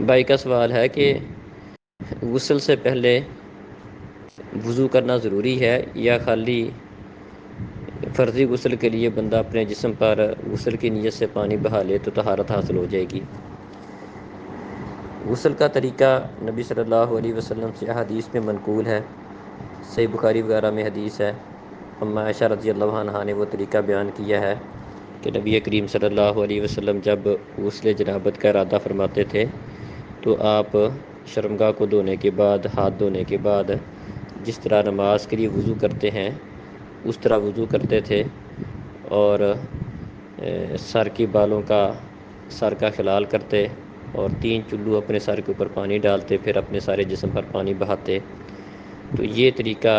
بھائی کا سوال ہے کہ غسل سے پہلے وضو کرنا ضروری ہے یا خالی فرضی غسل کے لیے بندہ اپنے جسم پر غسل کی نیت سے پانی بہا لے تو طہارت حاصل ہو جائے گی؟ غسل کا طریقہ نبی صلی اللہ علیہ وسلم سے حدیث میں منقول ہے، صحیح بخاری وغیرہ میں حدیث ہے۔ اما عائشہ رضی اللہ عنہا نے وہ طریقہ بیان کیا ہے کہ نبی کریم صلی اللہ علیہ وسلم جب غسل جنابت کا ارادہ فرماتے تھے تو آپ شرمگاہ کو دھونے کے بعد، ہاتھ دھونے کے بعد جس طرح نماز کے لیے وضو کرتے ہیں اس طرح وضو کرتے تھے، اور سر کے بالوں کا سر کا خلال کرتے اور 3 چلو اپنے سر کے اوپر پانی ڈالتے، پھر اپنے سارے جسم پر پانی بہاتے۔ تو یہ طریقہ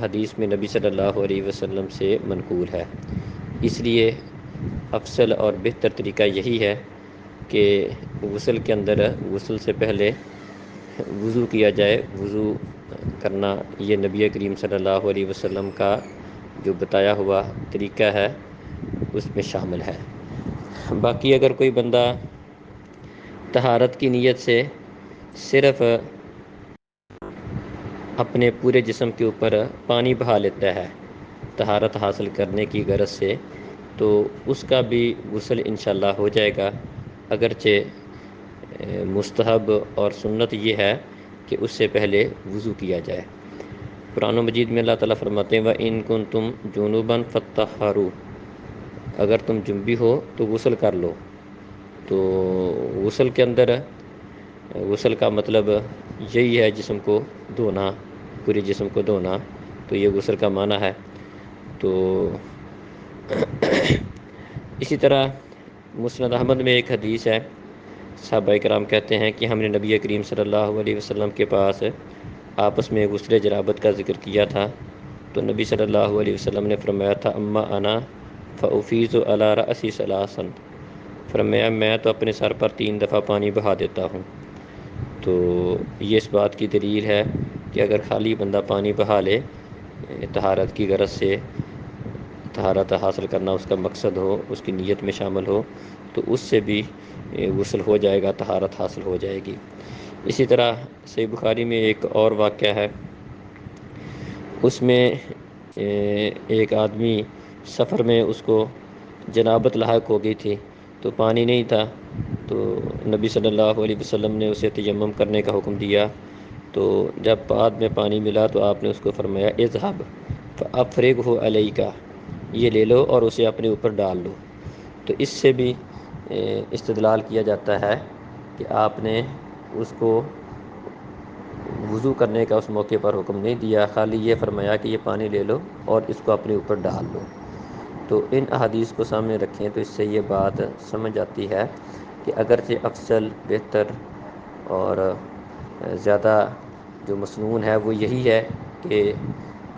حدیث میں نبی صلی اللہ علیہ وسلم سے منقول ہے، اس لیے افضل اور بہتر طریقہ یہی ہے کہ غسل کے اندر غسل سے پہلے وضو کیا جائے۔ وضو کرنا یہ نبی کریم صلی اللہ علیہ وسلم کا جو بتایا ہوا طریقہ ہے اس میں شامل ہے۔ باقی اگر کوئی بندہ طہارت کی نیت سے صرف اپنے پورے جسم کے اوپر پانی بہا لیتا ہے طہارت حاصل کرنے کی غرض سے، تو اس کا بھی غسل انشاءاللہ ہو جائے گا، اگرچہ مستحب اور سنت یہ ہے کہ اس سے پہلے وضو کیا جائے۔ قرآن مجید میں اللہ تعالیٰ فرماتے ہیں وَإِن كُنتُمْ جُنُبًا فَاتَّطَّهَّرُوا، اگر تم جنبی ہو تو غسل کر لو۔ تو غسل کے اندر غسل کا مطلب یہی ہے جسم کو دھونا، پورے جسم کو دھونا، تو یہ غسل کا معنی ہے۔ تو اسی طرح مسند احمد میں ایک حدیث ہے، صحابہ کرام کہتے ہیں کہ ہم نے نبی کریم صلی اللہ علیہ وسلم کے پاس آپس میں غسل جنابت کا ذکر کیا تھا، تو نبی صلی اللہ علیہ وسلم نے فرمایا تھا اما انا فافیض علی رأسی ثلاثا، فرمایا میں تو اپنے سر پر 3 دفعہ پانی بہا دیتا ہوں۔ تو یہ اس بات کی دلیل ہے کہ اگر خالی بندہ پانی بہا لے طہارت کی غرض سے، طہارت حاصل کرنا اس کا مقصد ہو، اس کی نیت میں شامل ہو، تو اس سے بھی غسل ہو جائے گا، طہارت حاصل ہو جائے گی۔ اسی طرح صحیح بخاری میں ایک اور واقعہ ہے، اس میں ایک آدمی سفر میں اس کو جنابت لاحق ہو گئی تھی، تو پانی نہیں تھا، تو نبی صلی اللہ علیہ وسلم نے اسے تیمم کرنے کا حکم دیا۔ تو جب بعد میں پانی ملا تو آپ نے اس کو فرمایا اذهب فافرغه علیک، یہ لے لو اور اسے اپنے اوپر ڈال لو۔ تو اس سے بھی استدلال کیا جاتا ہے کہ آپ نے اس کو وضو کرنے کا اس موقع پر حکم نہیں دیا، خالی یہ فرمایا کہ یہ پانی لے لو اور اس کو اپنے اوپر ڈال لو۔ تو ان احادیث کو سامنے رکھیں تو اس سے یہ بات سمجھ آتی ہے کہ اگرچہ افضل، بہتر اور زیادہ جو مسنون ہے وہ یہی ہے کہ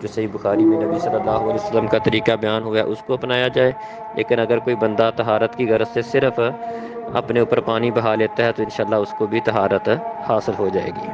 جو صحیح بخاری میں نبی صلی اللہ علیہ وسلم کا طریقہ بیان ہوا ہے اس کو اپنایا جائے، لیکن اگر کوئی بندہ طہارت کی غرض سے صرف اپنے اوپر پانی بہا لیتا ہے تو انشاءاللہ اس کو بھی طہارت حاصل ہو جائے گی۔